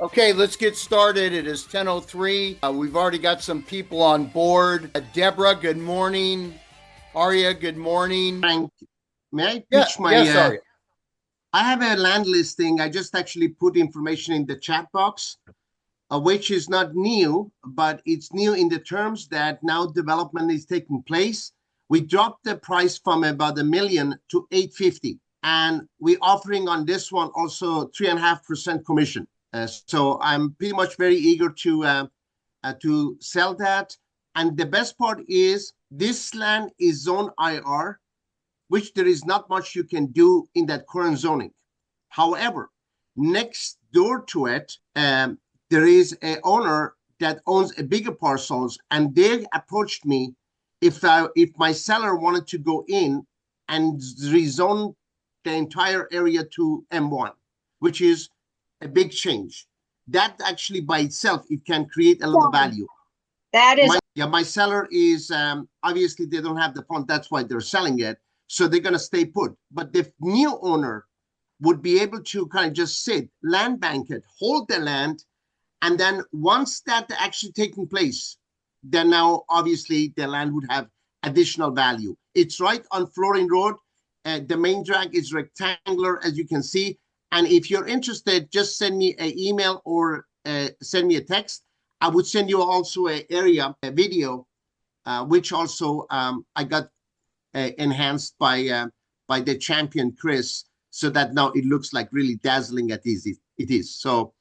Okay, let's get started. It is 10:03. We've already got some people on board. Deborah, good morning. Aria, good morning. Frank, may I Yeah, pitch yes, Aria. I have a land listing. I just actually put information in the chat box, which is not new, but it's new in the terms that now development is taking place. We dropped the price from about a million to 850, and we're offering on this one also 3.5% commission. So I'm pretty much very eager to sell that. And the best part is this land is zone IR, which there is not much you can do in that current zoning. However, next door to it, there is an owner that owns a bigger parcels, and they approached me if my seller wanted to go in and rezone the entire area to M1, which is a big change. That actually by itself, it can create a lot of value. That is My seller is obviously they don't have the fund. That's why they're selling it. So they're going to stay put. But the new owner would be able to kind of just sit, land bank it, hold the land. And then once that actually taking place, then now obviously the land would have additional value. It's right on Flooring Road. The main drag is rectangular, as you can see. And if you're interested, just send me an email or send me a text. I would send you also a video, which also I got enhanced by the champion Chris, so that now it looks like really dazzling as it is. So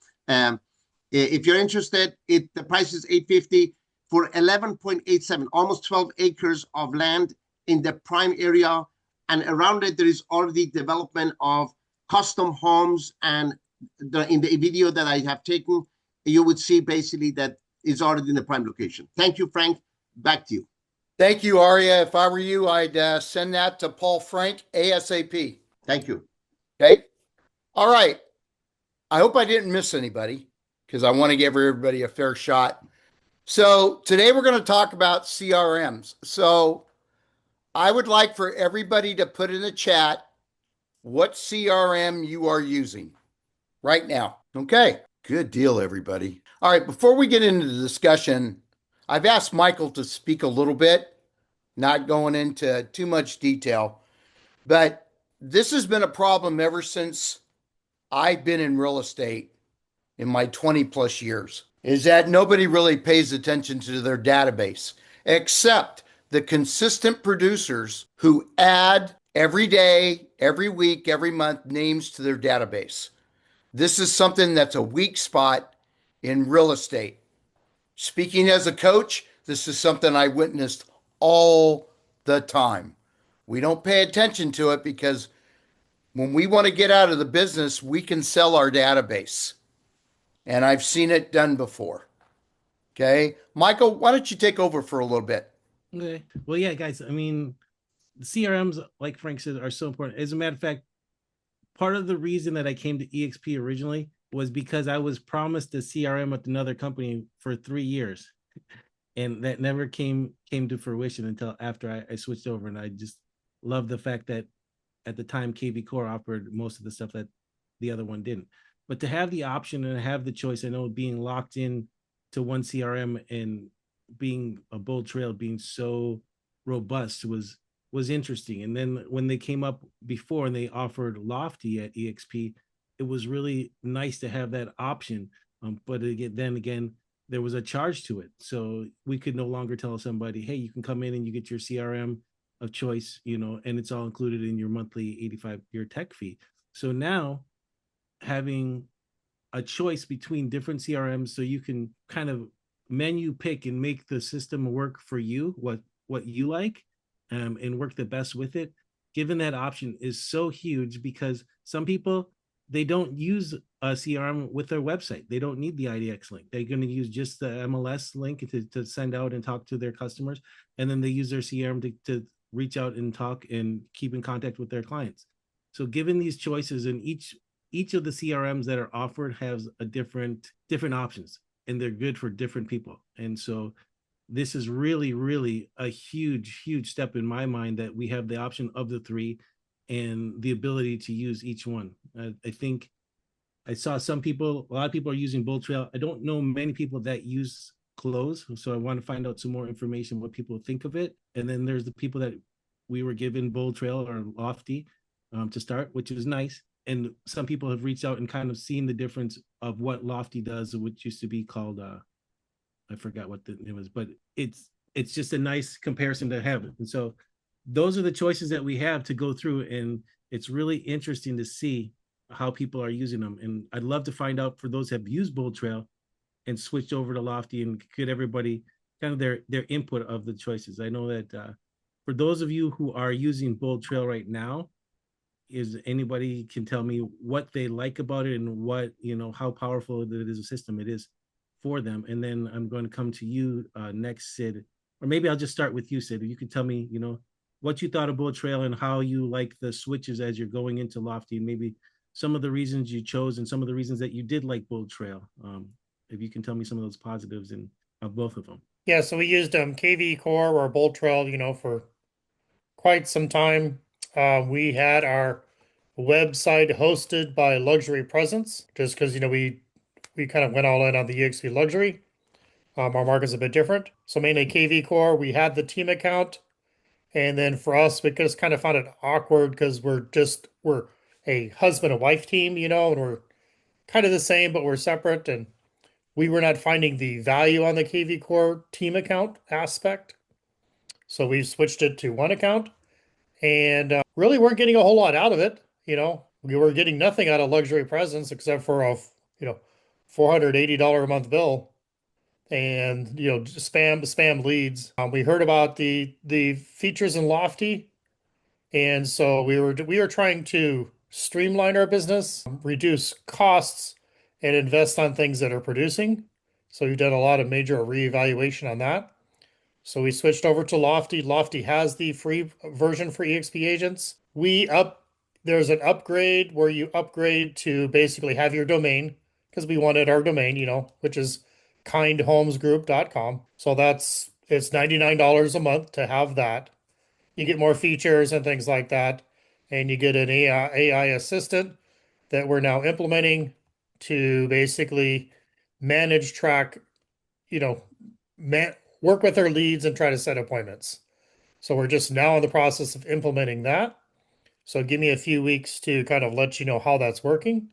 if you're interested, the price is 850 for 11.87, almost 12 acres of land in the prime area, and around it there is already development of custom homes. And in the video that I have taken, you would see basically that it's already in the prime location. Thank you, Frank. Back to you. Thank you, Aria. If I were you, I'd send that to Paul Frank ASAP. Thank you. Okay. All right. I hope I didn't miss anybody because I want to give everybody a fair shot. So today we're going to talk about CRMs. So I would like for everybody to put in the chat what CRM you are using right now. Okay. Good deal, everybody. All right. Before we get into the discussion, I've asked Michael to speak a little bit, not going into too much detail, but this has been a problem ever since I've been in real estate in my 20 plus years, is that nobody really pays attention to their database except the consistent producers who add every day, every week, every month names to their database. This is something that's a weak spot in real estate. Speaking as a coach, this is something I witnessed all the time. We don't pay attention to it because when we want to get out of the business, we can sell our database. And I've seen it done before. Okay. Michael, why don't you take over for a little bit? Okay. Well, yeah, guys, I mean, the CRMs, like Frank said, are so important. As a matter of fact, part of the reason that I came to EXP originally was because I was promised a CRM with another company for 3 years. And that never came to fruition until after I switched over. And I just love the fact that at the time KV Core offered most of the stuff that the other one didn't. But to have the option and have the choice, I know being locked in to one CRM and being a BoldTrail being so robust was interesting. And then when they came up before and they offered Lofty at EXP, it was really nice to have that option. But again, there was a charge to it. So we could no longer tell somebody, hey, you can come in and you get your CRM of choice, and it's all included in your monthly 85-year tech fee. So now having a choice between different CRMs, so you can kind of menu pick and make the system work for you, what you like, and work the best with it. Given that option is so huge because some people, they don't use a CRM with their website. They don't need the IDX link. They're going to use just the MLS link to send out and talk to their customers. And then they use their CRM to reach out and talk and keep in contact with their clients. So given these choices, and each of the CRMs that are offered has a different options, and they're good for different people. And so this is really, really a huge, huge step in my mind that we have the option of the three and the ability to use each one. I think I saw a lot of people are using BoldTrail. I don't know many people that use Cloze, so I want to find out some more information what people think of it. And then there's the people that we were given BoldTrail or Lofty to start, which is nice. And some people have reached out and kind of seen the difference of what Lofty does, which used to be called I forgot what the name was, but it's just a nice comparison to have. And so those are the choices that we have to go through, and it's really interesting to see how people are using them. And I'd love to find out for those who have used BoldTrail and switched over to Lofty and get everybody kind of their input of the choices. I know that for those of you who are using BoldTrail right now, is anybody can tell me what they like about it and what, how powerful it is a system it is for them. And then I'm going to come to you next, Sid, or maybe I'll just start with you, Sid. You can tell me, what you thought of BoldTrail and how you like the switches as you're going into Lofty, and maybe some of the reasons you chose and some of the reasons that you did like BoldTrail. If you can tell me some of those positives and of both of them. Yeah, so we used KV Core or BoldTrail, for quite some time. We had our website hosted by Luxury Presence, just because we kind of went all in on the EXP luxury. Our market's a bit different, so mainly KV Core. We had the team account, and then for us, we just kind of found it awkward because we're a husband and wife team, and we're kind of the same, but we're separate, and we were not finding the value on the KV Core team account aspect. So we switched it to one account and really weren't getting a whole lot out of it. We were getting nothing out of Luxury Presence except for a, $480 a month bill and, spam leads. We heard about the features in Lofty. And so we were trying to streamline our business, reduce costs, and invest on things that are producing. So we've done a lot of major reevaluation on that. So we switched over to Lofty. Lofty has the free version for EXP agents. There's an upgrade where you upgrade to basically have your domain, because we wanted our domain, which is kindhomesgroup.com. So it's $99 a month to have that. You get more features and things like that. And you get an AI assistant that we're now implementing to basically manage, track, work with our leads and try to set appointments. So we're just now in the process of implementing that. So give me a few weeks to kind of let you know how that's working.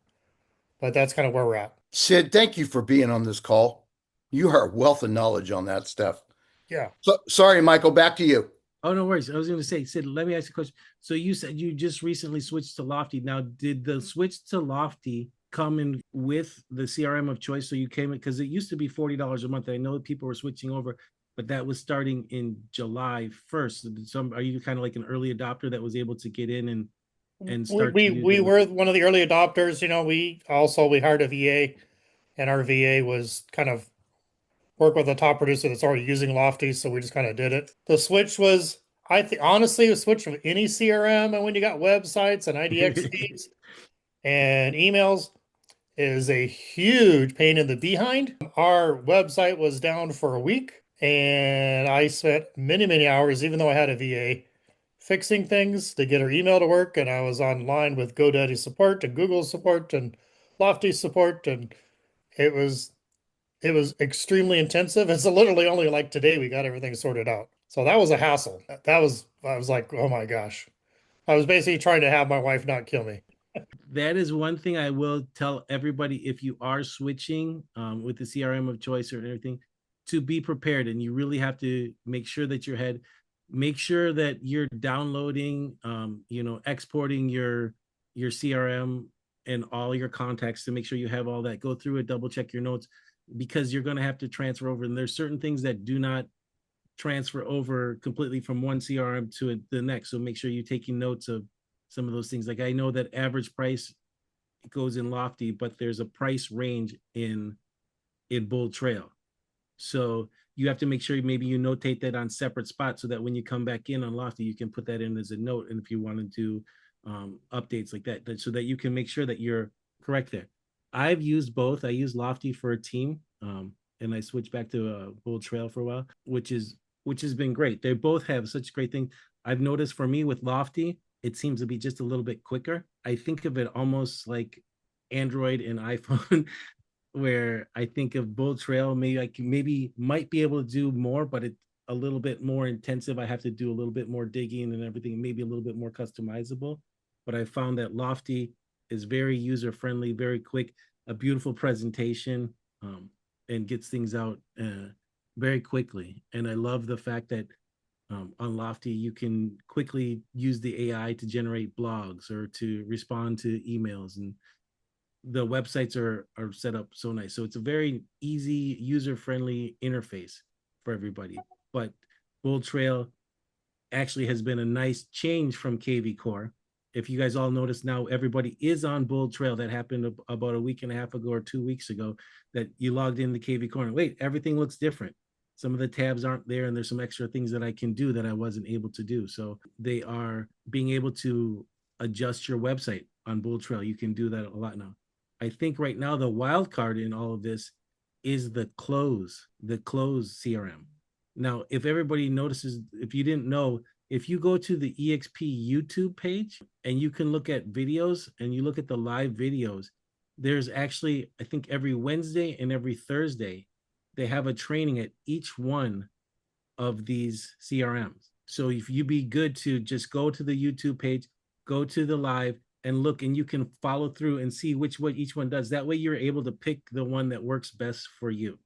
But that's kind of where we're at. Sid, thank you for being on this call. You are a wealth of knowledge on that stuff. Yeah. So, sorry, Michael, back to you. Oh, no worries. I was going to say, Sid, let me ask you a question. So you said you just recently switched to Lofty. Now, did the switch to Lofty come in with the CRM of choice? So you came in, because it used to be $40 a month. I know people were switching over, but that was starting in July 1st. Are you kind of like an early adopter that was able to get in and start? We were one of the early adopters. We hired a VA, and our VA was kind of work with a top producer that's already using Lofty, so we just kind of did it. The switch was, I think, honestly, the switch from any CRM, and when you got websites and IDX feeds and emails, is a huge pain in the behind. Our website was down for a week, and I spent many, many hours, even though I had a VA, fixing things to get our email to work, and I was online with GoDaddy support and Google support and Lofty support, and it was extremely intensive. It's literally only like today we got everything sorted out. So that was a hassle. I was like, oh my gosh. I was basically trying to have my wife not kill me. That is one thing I will tell everybody: if you are switching with the CRM of choice or everything, to be prepared. And you really have to make sure that make sure that you're downloading, exporting your CRM and all your contacts to make sure you have all that. Go through it, double check your notes, because you're going to have to transfer over. And there's certain things that do not transfer over completely from one CRM to the next. So make sure you're taking notes of some of those things. Like I know that average price goes in Lofty, but there's a price range in BoldTrail. So you have to make sure maybe you notate that on separate spots so that when you come back in on Lofty, you can put that in as a note. And if you want to do updates like that, so that you can make sure that you're correct there. I've used both. I use Lofty for a team, and I switched back to BoldTrail for a while, which has been great. They both have such great things. I've noticed for me with Lofty, it seems to be just a little bit quicker. I think of it almost like Android and iPhone, where I think of BoldTrail, maybe might be able to do more, but it's a little bit more intensive. I have to do a little bit more digging and everything, maybe a little bit more customizable. But I found that Lofty is very user friendly, very quick, a beautiful presentation, and gets things out very quickly. And I love the fact that on Lofty, you can quickly use the AI to generate blogs or to respond to emails, and the websites are set up so nice. So it's a very easy, user-friendly interface for everybody. But BoldTrail actually has been a nice change from KV Core. If you guys all notice now, everybody is on BoldTrail. That happened about a week and a half ago or 2 weeks ago, that you logged into KV Core and wait, everything looks different. Some of the tabs aren't there, and there's some extra things that I can do that I wasn't able to do. So they are being able to adjust your website on BoldTrail. You can do that a lot now. I think right now the wild card in all of this is the Cloze CRM. Now, if everybody notices, if you didn't know, if you go to the EXP YouTube page and you can look at videos and you look at the live videos, there's actually, I think every Wednesday and every Thursday, they have a training at each one of these CRMs. So if you be good to just go to the YouTube page, go to the live and look, and you can follow through and see what each one does. That way you're able to pick the one that works best for you.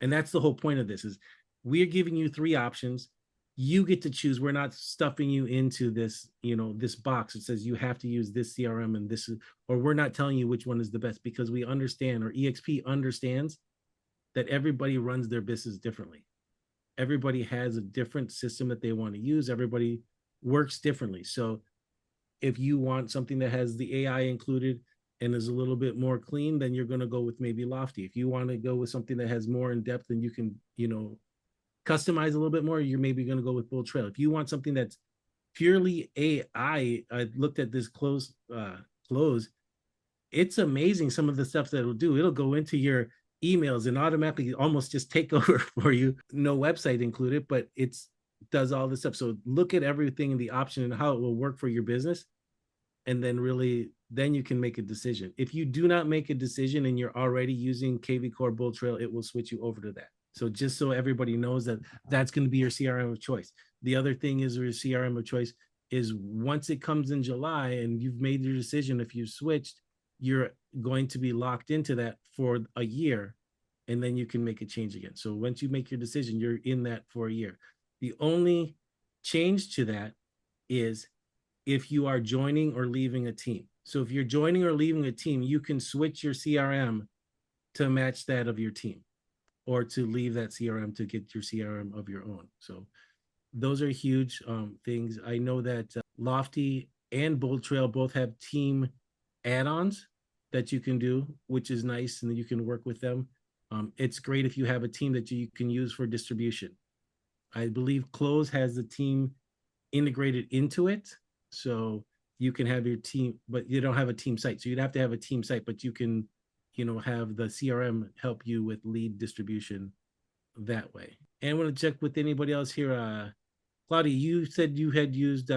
And that's the whole point of this, is we're giving you 3 options. You get to choose. We're not stuffing you into this, this box that says you have to use this CRM and this is, or we're not telling you which one is the best, because we understand, or EXP understands, that everybody runs their business differently. Everybody has a different system that they want to use. Everybody works differently. So if you want something that has the AI included and is a little bit more clean, then you're going to go with maybe Lofty. If you want to go with something that has more in depth and you can, customize a little bit more, you're maybe going to go with BoldTrail. If you want something that's purely AI, I looked at this Cloze. It's amazing some of the stuff that it'll do. It'll go into your emails and automatically almost just take over for you. No website included, but it's does all this stuff. So look at everything in the option and how it will work for your business. And then then you can make a decision. If you do not make a decision and you're already using KV Core BoldTrail, it will switch you over to that. So just so everybody knows that that's going to be your CRM of choice. The other thing is your CRM of choice is once it comes in July and you've made your decision, if you switched, you're going to be locked into that for a year, and then you can make a change again. So once you make your decision, you're in that for a year. The only change to that is if you are joining or leaving a team. So if you're joining or leaving a team, you can switch your CRM to match that of your team, or to leave that CRM to get your CRM of your own. So those are huge things. I know that Lofty and BoldTrail both have team add-ons that you can do, which is nice, and then you can work with them. It's great if you have a team that you can use for distribution. I believe Cloze has the team integrated into it, so you can have your team, but you don't have a team site. So you'd have to have a team site, but you can, have the CRM help you with lead distribution that way. And I want to check with anybody else here. Claudia, you said you had used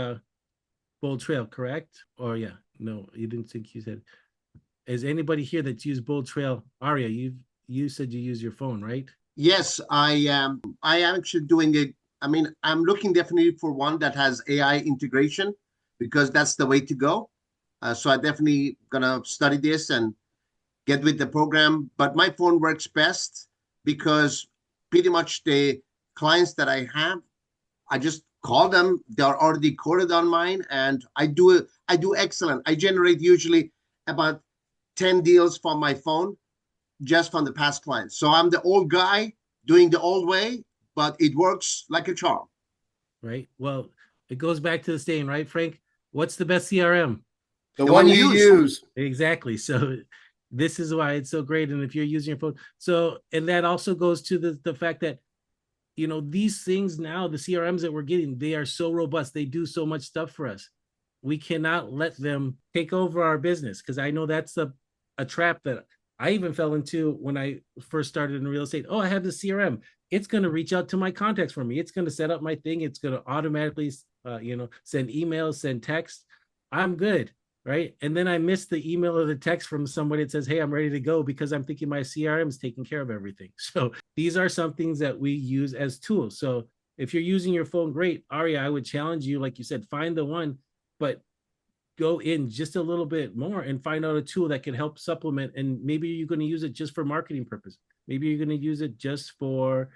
BoldTrail, correct? Or yeah, no, you didn't think you said. Is anybody here that's used BoldTrail? Aria, you said you use your phone, right? Yes, I am actually doing it. I mean, I'm looking definitely for one that has AI integration, because that's the way to go. So I definitely gonna study this and get with the program. But my phone works best because pretty much the clients that I have, I just call them. They're already coded on mine, and I do excellent. I generate usually about 10 deals from my phone, just from the past clients. So I'm the old guy doing the old way, but it works like a charm. Right. Well, it goes back to the saying, right, Frank? What's the best CRM? The one you use. Exactly. So this is why it's so great. And if you're using your phone, so, and that also goes to the fact that, these things now, the CRMs that we're getting, they are so robust. They do so much stuff for us. We cannot let them take over our business, because I know that's a trap that I even fell into when I first started in real estate. Oh, I have the CRM. It's going to reach out to my contacts for me. It's going to set up my thing. It's going to automatically, send emails, send text. I'm good, right? And then I miss the email or the text from somebody that says, hey, I'm ready to go, because I'm thinking my CRM is taking care of everything. So these are some things that we use as tools. So if you're using your phone, great. Aria, I would challenge you, like you said, find the one, but go in just a little bit more and find out a tool that can help supplement. And maybe you're going to use it just for marketing purpose. Maybe you're going to use it just for,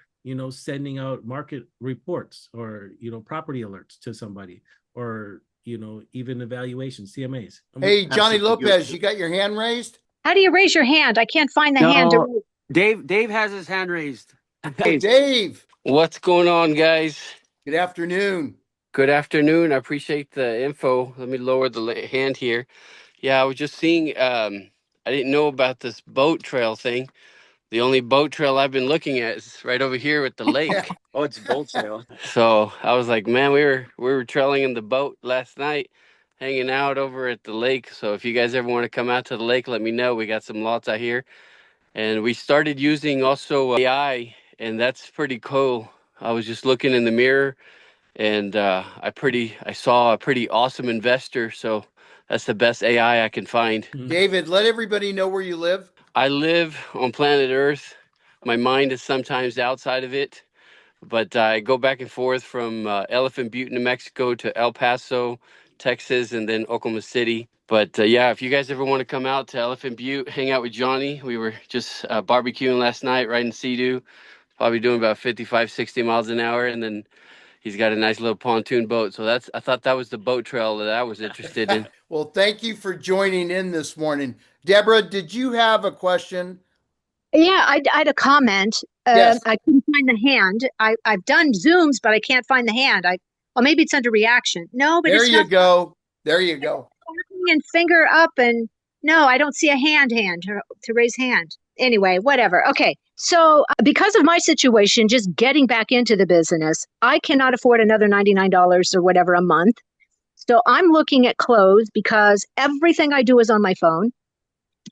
sending out market reports or, property alerts to somebody, or, even evaluation, CMAs. Hey, Johnny Absolutely. Lopez, you got your hand raised? How do you raise your hand? I can't find the hand to No, raise. Dave has his hand raised. Hey, Dave, What's going on, guys? good afternoon. Good afternoon. I appreciate the info. Let me lower the hand here. Yeah, I was just seeing. I didn't know about this boat trail thing. The only boat trail I've been looking at is right over here at the lake. Oh, it's BoldTrail. So I was like, man, we were trailing in the boat last night, hanging out over at the lake. So if you guys ever want to come out to the lake, let me know. We got some lots out here. And we started using also AI, and that's pretty cool. I was just looking in the mirror, and I saw a pretty awesome investor. So that's the best AI I can find. David, let everybody know where you live. I live on planet Earth. My mind is sometimes outside of it, but I go back and forth from Elephant Butte, New Mexico to El Paso, Texas, and then Oklahoma City. But yeah, if you guys ever want to come out to Elephant Butte, hang out with Johnny. We were just barbecuing last night, riding Sea-Doo, probably doing about 55, 60 miles an hour. And then he's got a nice little pontoon boat. So I thought that was the boat trail that I was interested in. Well, thank you for joining in this morning. Deborah, did you have a question? Yeah, I had a comment. Yes. I couldn't find the hand. I've done Zooms, but I can't find the hand. Well, maybe it's under reaction. No, but There it's you not go. There you go. and finger up, and no, I don't see a hand to raise hand. Anyway, whatever. Okay. So because of my situation, just getting back into the business, I cannot afford another $99 or whatever a month. So I'm looking at Cloze because everything I do is on my phone.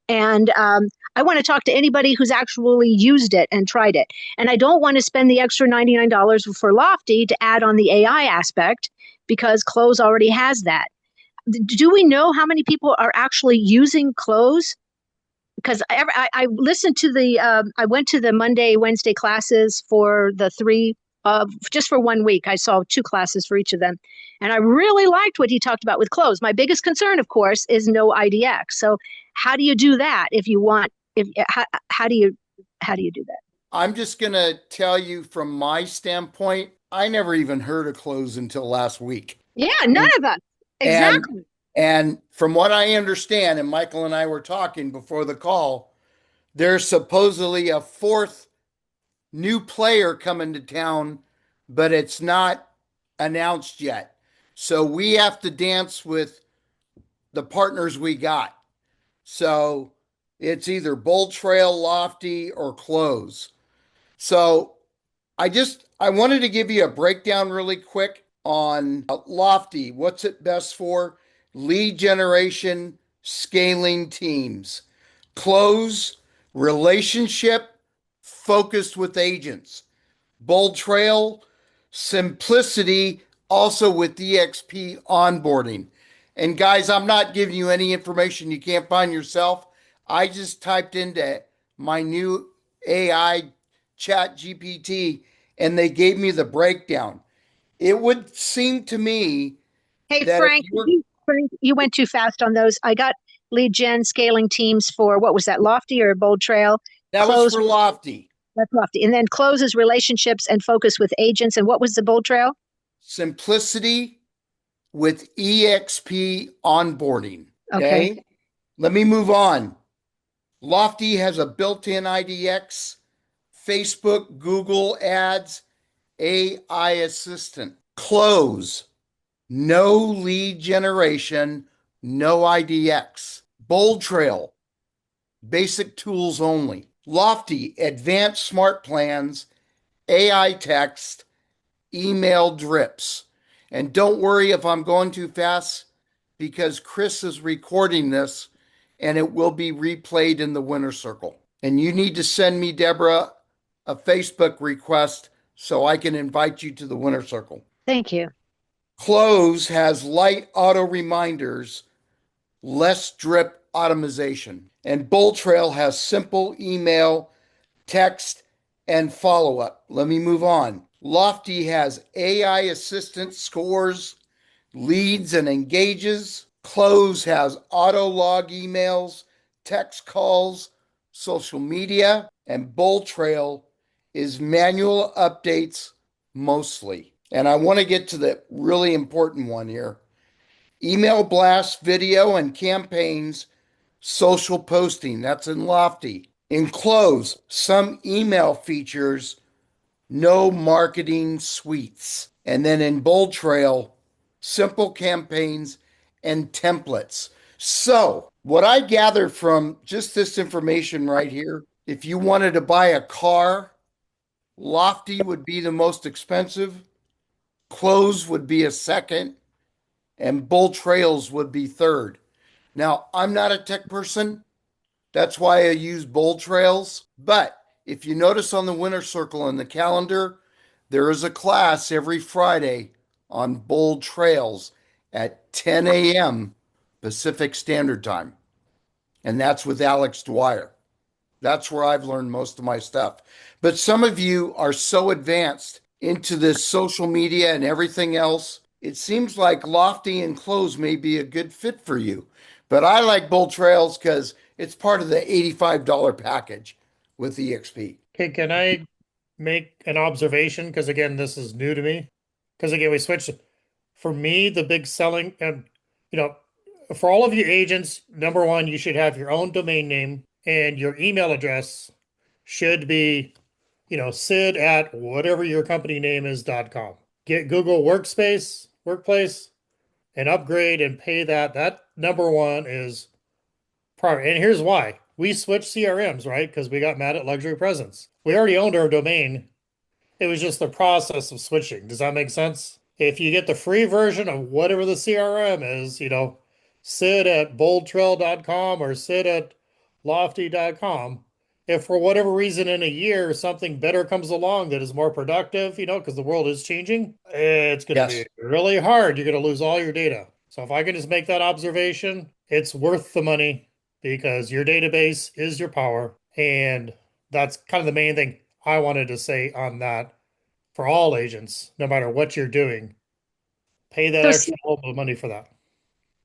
And I want to talk to anybody who's actually used it and tried it. And I don't want to spend the extra $99 for Lofty to add on the AI aspect, because Cloze already has that. Do we know how many people are actually using Cloze? Because I listened to I went to the Monday, Wednesday classes for the three, just for 1 week. I saw 2 classes for each of them. And I really liked what he talked about with Cloze. My biggest concern, of course, is no IDX. So how do you do that if you want, how do you do that? I'm just going to tell you from my standpoint, I never even heard of Cloze until last week. Yeah, none of us. Exactly. And from what I understand, and Michael and I were talking before the call, there's supposedly a 4th new player coming to town, but it's not announced yet. So we have to dance with the partners we got. So it's either BoldTrail, Lofty, or Cloze. So I wanted to give you a breakdown really quick on Lofty. What's it best for? Lead generation, scaling teams. Cloze, relationship focused with agents. BoldTrail, simplicity, also with EXP onboarding. And guys, I'm not giving you any information you can't find yourself. I just typed into my new AI chat GPT and they gave me the breakdown. It would seem to me Hey, that Frank, you went too fast on those. I got lead gen scaling teams for, what was that, Lofty or BoldTrail? that was for Lofty. That's Lofty. And then Clozes relationships and focus with agents. And what was the BoldTrail? Simplicity with EXP onboarding. Okay. Let me move on. Lofty has a built-in IDX, Facebook, Google Ads, AI assistant. Cloze, no lead generation, no IDX. BoldTrail, basic tools only. Lofty, advanced smart plans, AI text, email drips. And don't worry if I'm going too fast, because Chris is recording this and it will be replayed in the Winner Circle. And you need to send me, Deborah, a Facebook request so I can invite you to the Winner Circle. Thank you. Cloze has light auto reminders less drip automation. And BoldTrail has simple email, text, and follow up. Let me move on. Lofty has AI assistant scores, leads, and engages. Cloze has auto log emails, text calls, social media, and BoldTrail is manual updates mostly. And I want to get to the really important one here. Email blasts, video, and campaigns, social posting. That's in Lofty. In Cloze, some email features, no marketing suites. And then in BoldTrail, simple campaigns and templates. So, what I gathered from just this information right here, if you wanted to buy a car, Lofty would be the most expensive, Cloze would be a second, and BoldTrails would be third. Now, I'm not a tech person. That's why I use BoldTrails. But if you notice on the Winner Circle in the calendar, there is a class every Friday on BoldTrails at 10 a.m. Pacific Standard Time. And that's with Alex Dwyer. That's where I've learned most of my stuff. But some of you are so advanced into this social media and everything else, it seems like Lofty and Cloze may be a good fit for you. But I like BoldTrails because it's part of the $85 package with EXP. Okay, can I make an observation? Because again, this is new to me. Because again, we switched. For me, the big selling, you know, for all of you agents, number one, you should have your own domain name and your email address should be, Sid at whatever your company name is.com. Get Google Workplace, and upgrade and pay that. That number one is prior. And here's why. We switched CRMs, right? Because we got mad at Luxury Presence. We already owned our domain. It was just the process of switching. Does that make sense? If you get the free version of whatever the CRM is, Sid at boldtrail.com or Sid at lofty.com. If for whatever reason in a year something better comes along that is more productive, because the world is changing, it's going to Yes. be really hard. You're going to lose all your data. So if I can just make that observation, it's worth the money because your database is your power. And that's kind of the main thing I wanted to say on that for all agents, no matter what you're doing. Pay that So, extra little bit of money for that.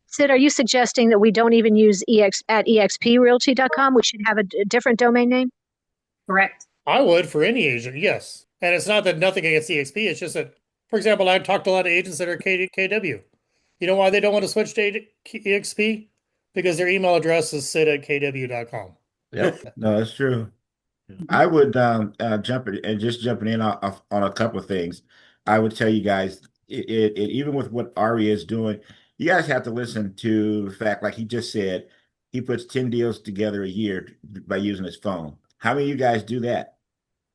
Sid, are you suggesting that we don't even use at exprealty.com? We should have a different domain name? Correct. I would for any agent, yes. And it's not that nothing against EXP. It's just that, for example, I talked to a lot of agents that are KW. You know why they don't want to switch to EXP? Because their email address is sid@kw.com. Yep. No, that's true. I would jumping in on a couple of things. I would tell you guys, even with what Ari is doing, you guys have to listen to the fact, like he just said, he puts 10 deals together a year by using his phone. How many of you guys do that?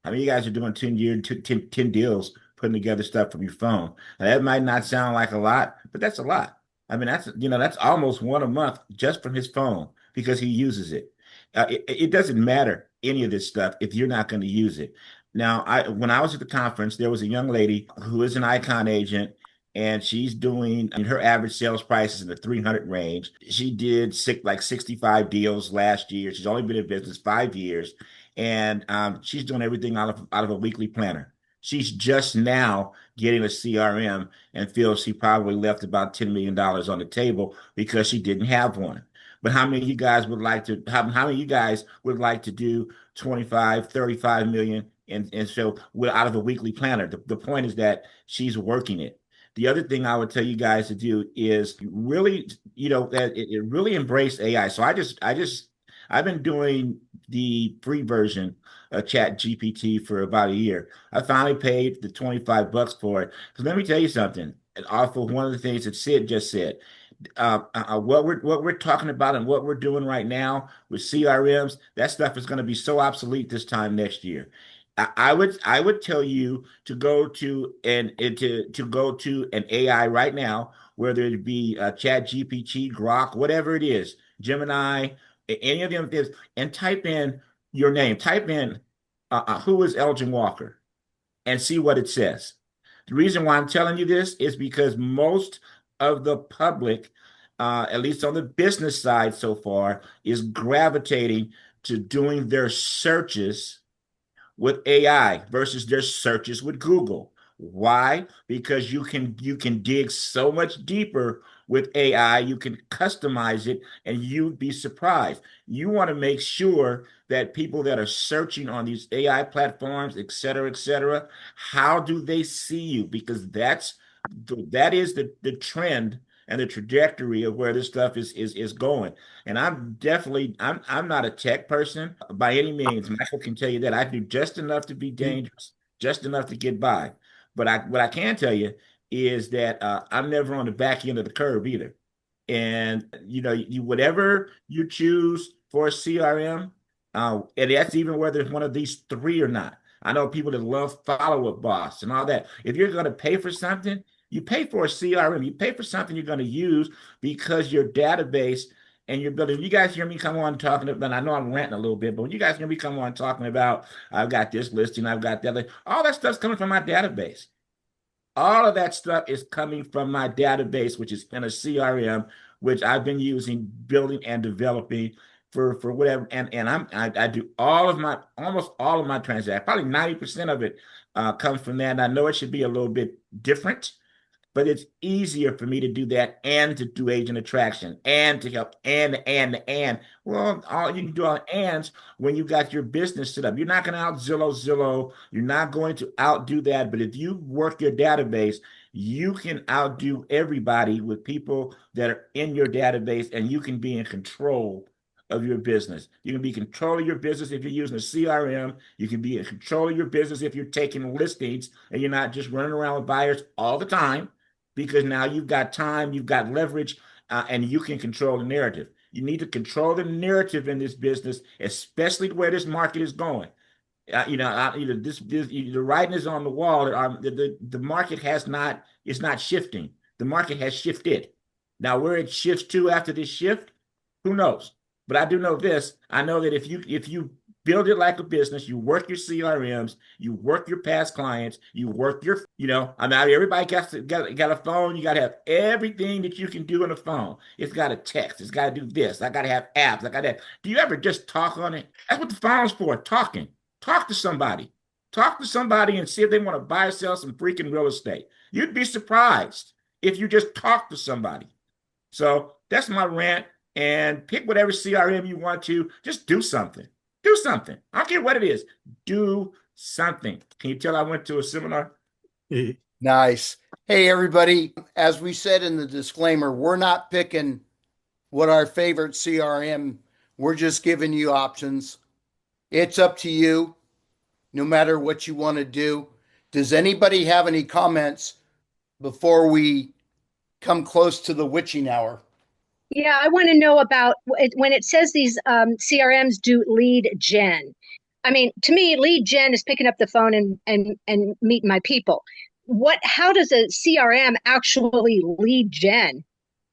How many of you guys are doing 10 deals, putting together stuff from your phone? Now, that might not sound like a lot, but that's a lot. I mean, that's almost one a month just from his phone because he uses it. It doesn't matter any of this stuff if you're not going to use it. Now, when I was at the conference, there was a young lady who is an icon agent, and she's doing, and her average sales price is in the 300 range. She did 65 deals last year. She's only been in business 5 years, and she's doing everything out of a weekly planner. She's just now getting a CRM and feels she probably left about $10 million on the table because she didn't have one. But how many of you guys would like to do 25, 35 million and so out of a weekly planner? The point is that she's working it. The other thing I would tell you guys to do is really, that it really embrace AI. So I've been doing the free version of Chat GPT for about a year. I finally paid the $25 for it. Because let me tell you something, off of one of the things that Sid just said. What we're talking about and what we're doing right now with CRMs, that stuff is going to be so obsolete this time next year. I would tell you to go to an AI right now, whether it be Chat GPT, Grok, whatever it is, Gemini, any of them, and type in your name. Type in who is Elgin Walker, and see what it says. The reason why I'm telling you this is because most of the public at least on the business side so far, is gravitating to doing their searches with AI versus their searches with Google. Why? Because you can dig so much deeper with AI, you can customize it, and you'd be surprised. You want to make sure that people that are searching on these AI platforms, et cetera, how do they see you? Because that is the trend and the trajectory of where this stuff is going. And I'm not a tech person by any means. Michael can tell you that I do just enough to be dangerous, just enough to get by. But what I can tell you is that I'm never on the back end of the curve either. And you whatever you choose for a CRM, and that's even whether it's one of these three or not. I know people that love follow-up boss and all that. If you're going to pay for something, you pay for a CRM. You pay for something you're going to use because your database and your building. You guys hear me come on talking about, I know I'm ranting a little bit, but when you guys hear me come on talking about, I've got this listing, I've got that, all that stuff's coming from my database. All of that stuff is coming from my database, which is in a CRM, which I've been using, building and developing for whatever. And I do almost all of my transactions, probably 90% of it comes from that. And I know it should be a little bit different, but it's easier for me to do that and to do agent attraction and to help and. Well, all you can do all ands when you got your business set up. You're not going to out Zillow. You're not going to outdo that. But if you work your database, you can outdo everybody with people that are in your database, and you can be in control of your business. You can be in control of your business if you're using a CRM. You can be in control of your business if you're taking listings and you're not just running around with buyers all the time, because now you've got time, you've got leverage, and you can control the narrative. You need to control the narrative in this business, especially where this market is going. The writing is on the wall. The market is not shifting. The market has shifted. Now, where it shifts to after this shift, who knows? But I do know this. I know that if you build it like a business, you work your CRMs, you work your past clients, you work I mean, everybody got a phone. You got to have everything that you can do on a phone. It's got to text. It's got to do this. I got to have apps. I got to. Do you ever just talk on it? That's what the phone's for. Talking. Talk to somebody. Talk to somebody and see if they want to buy or sell some freaking real estate. You'd be surprised if you just talk to somebody. So that's my rant. And pick whatever CRM you want to. Just do something. Do something. I don't care what it is. Do something. Can you tell I went to a seminar? Nice. Hey, everybody. As we said in the disclaimer, we're not picking what our favorite CRM. We're just giving you options. It's up to you, no matter what you want to do. Does anybody have any comments before we come close to the witching hour? Yeah, I want to know about when it says these CRMs do lead gen. I mean, to me, lead gen is picking up the phone and meeting my people. How does a CRM actually lead gen?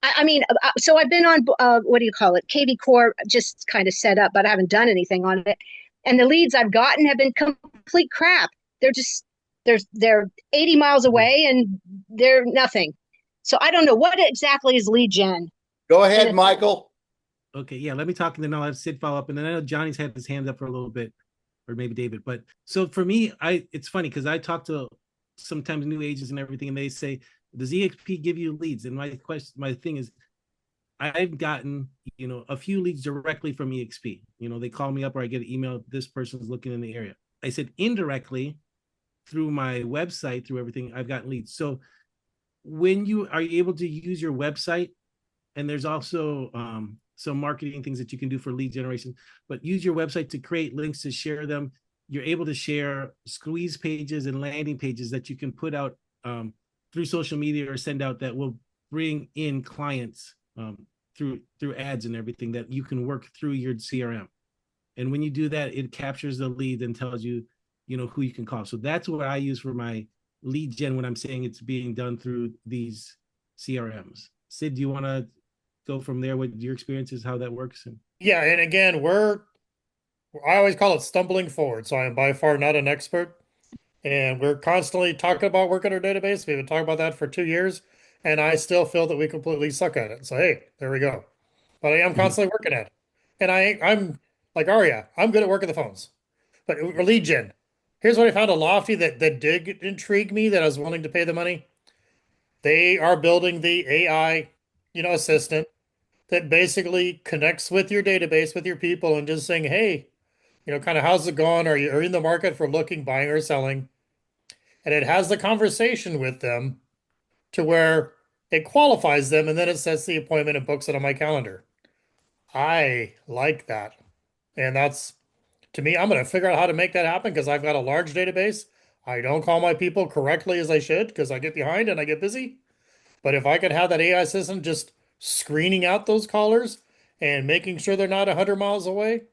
I mean, so I've been on what do you call it? KV Core, just kind of set up, but I haven't done anything on it. And the leads I've gotten have been complete crap. They're 80 miles away and they're nothing. So I don't know what exactly is lead gen. Go ahead, Michael. Okay, yeah, let me talk and then I'll have Sid follow up. And then I know Johnny's had his hand up for a little bit, or maybe David. But so for me, it's funny because I talk to sometimes new agents and everything, and they say, does EXP give you leads? And my thing is, I've gotten, a few leads directly from EXP. They call me up or I get an email, this person's looking in the area. I said indirectly through my website, through everything, I've gotten leads. So when you are able to use your website, and there's also some marketing things that you can do for lead generation, but use your website to create links to share them. You're able to share squeeze pages and landing pages that you can put out through social media or send out that will bring in clients through ads and everything that you can work through your CRM. And when you do that, it captures the lead and tells you, who you can call. So that's what I use for my lead gen when I'm saying it's being done through these CRMs. Sid, do you want to go from there with your experiences, how that works? Yeah, and again, I always call it stumbling forward. So I am by far not an expert. And we're constantly talking about working our database. We've been talking about that for 2 years. and I still feel that we completely suck at it. So hey, there we go. But I am constantly working at it. And I'm like Aria, I'm good at working the phones. But lead gen. Here's what I found a Lofty that did intrigue me that I was willing to pay the money. They are building the AI, assistant that basically connects with your database, with your people, and just saying, hey, kind of how's it going? Are you in the market for looking, buying, or selling? And it has the conversation with them to where it qualifies them, and then it sets the appointment and books it on my calendar. I like that. And that's to me, I'm going to figure out how to make that happen because I've got a large database. I don't call my people correctly as I should because I get behind and I get busy. But if I could have that AI system just screening out those callers and making sure they're not 100 miles away,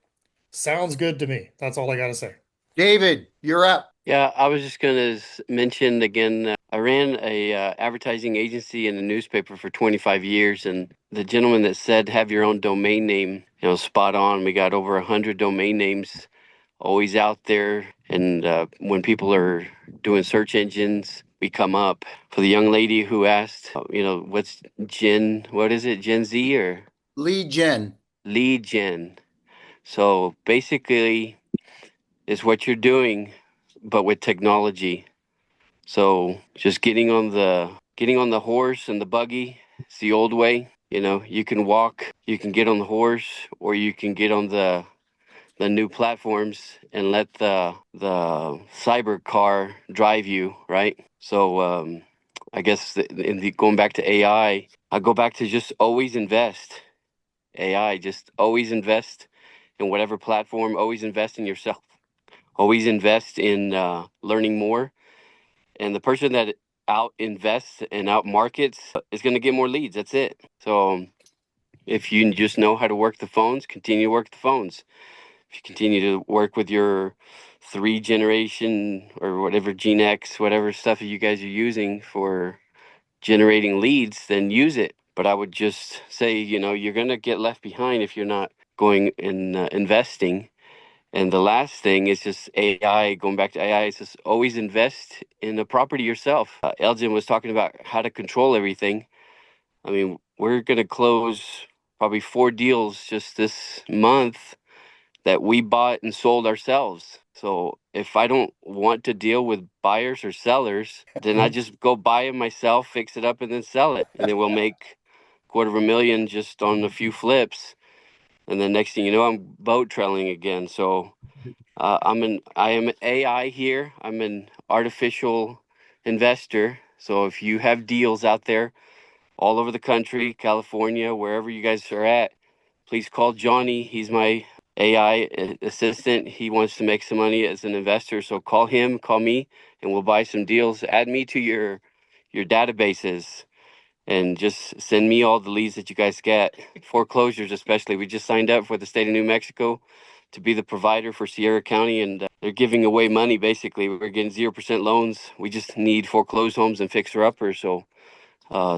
sounds good to me. That's all I got to say. David, you're up. Yeah, I was just going to mention again, I ran a advertising agency in the newspaper for 25 years, and the gentleman that said have your own domain name, spot on. We got over 100 domain names always out there, and when people are doing search engines, we come up. For the young lady who asked, what's what is it, Gen Z or? Lead gen. Lead gen. So basically, it's what you're doing, but with technology. So just getting on the horse and the buggy. It's the old way. You can walk, you can get on the horse, or you can get on the new platforms and let the cyber car drive you, right? So I guess going back to AI, I go back to just always invest. AI, just always invest in whatever platform, always invest in yourself, always invest in learning more. And the person that out invests and out markets is going to get more leads. That's it. So if you just know how to work the phones, continue to work the phones. If you continue to work with your 3 generation or whatever Gen X, whatever stuff you guys are using for generating leads, then use it. But I would just say, you're going to get left behind if you're not going and investing. And the last thing is just AI, going back to AI, is just always invest in the property yourself. Elgin was talking about how to control everything. I mean, we're going to close probably 4 deals just this month that we bought and sold ourselves. So if I don't want to deal with buyers or sellers, then I just go buy it myself, fix it up, and then sell it. And then we'll make $250,000 just on a few flips. And then next thing you know, I'm boat trailing again. So I am an AI here. I'm an artificial investor. So if you have deals out there all over the country, California, wherever you guys are at, please call Johnny. He's my AI assistant. He wants to make some money as an investor. So call him, call me, and we'll buy some deals. Add me to your databases and just send me all the leads that you guys get. Foreclosures especially. We just signed up for the state of New Mexico to be the provider for Sierra County, and they're giving away money basically. We're getting 0% loans. We just need foreclosed homes and fixer-uppers. So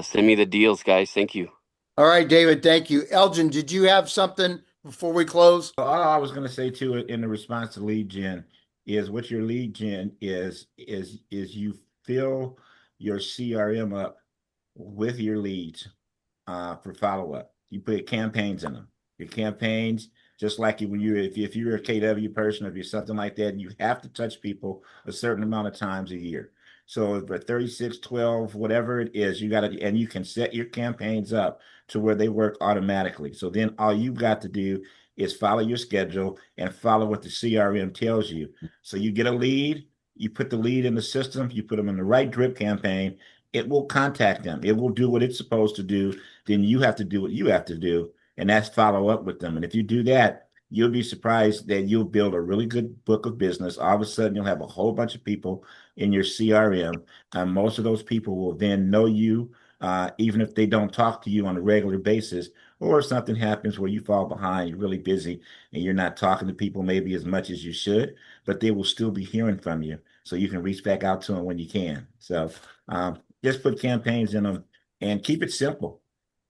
send me the deals, guys. Thank you. All right, David, thank you. Elgin, did you have something before we close? All I was going to say too in the response to lead gen is what your lead gen is you fill your CRM up with your leads for follow up. You put campaigns in them. Your campaigns, just like when if you're a KW person, if you're something like that, you have to touch people a certain amount of times a year. So for 36, 12, whatever it is, you got to, and you can set your campaigns up to where they work automatically. So then all you've got to do is follow your schedule and follow what the CRM tells you. So you get a lead, you put the lead in the system, you put them in the right drip campaign, it will contact them. It will do what it's supposed to do. Then you have to do what you have to do, and that's follow up with them. And if you do that, you'll be surprised that you'll build a really good book of business. All of a sudden, you'll have a whole bunch of people in your CRM, and most of those people will then know you, even if they don't talk to you on a regular basis, or if something happens where you fall behind, you're really busy, and you're not talking to people maybe as much as you should, but they will still be hearing from you, so you can reach back out to them when you can. So just put campaigns in them and keep it simple.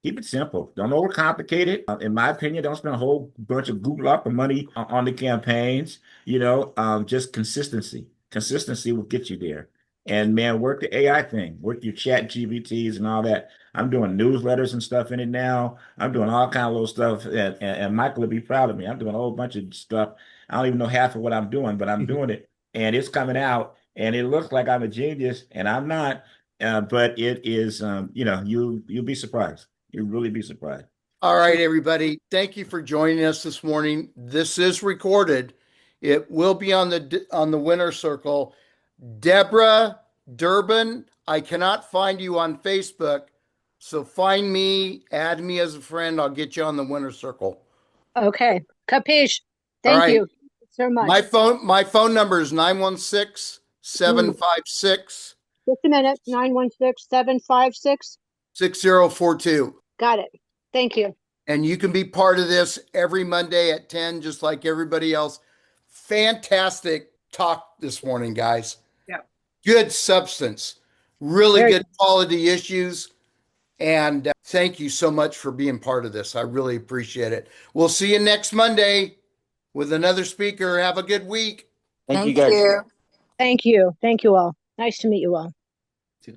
Keep it simple. Don't overcomplicate it. In my opinion, don't spend a whole bunch of Google up of money on the campaigns. Just consistency. Consistency will get you there. And man, work the AI thing, work your chat GBTs and all that. I'm doing newsletters and stuff in it now. I'm doing all kind of little stuff. And Michael will be proud of me. I'm doing a whole bunch of stuff. I don't even know half of what I'm doing, but I'm doing it. And it's coming out. And it looks like I'm a genius, and I'm not. But it is, you'll be surprised. You'll really be surprised. All right, everybody. Thank you for joining us this morning. This is recorded. It will be on the Winner Circle. Deborah Durbin, I cannot find you on Facebook, so find me, add me as a friend. I'll get you on the Winner Circle. Okay. Capiche. All Thank right. you so much. My phone number is 916-756-6042. Just a minute. 916-756. Got it. Thank you. And you can be part of this every Monday at 10, just like everybody else. Fantastic talk this morning, guys. Yeah. Good substance, really Very good quality issues. And thank you so much for being part of this. I really appreciate it. We'll see you next Monday with another speaker. Have a good week. Thank you. Thank you. Thank you all. Nice to meet you all.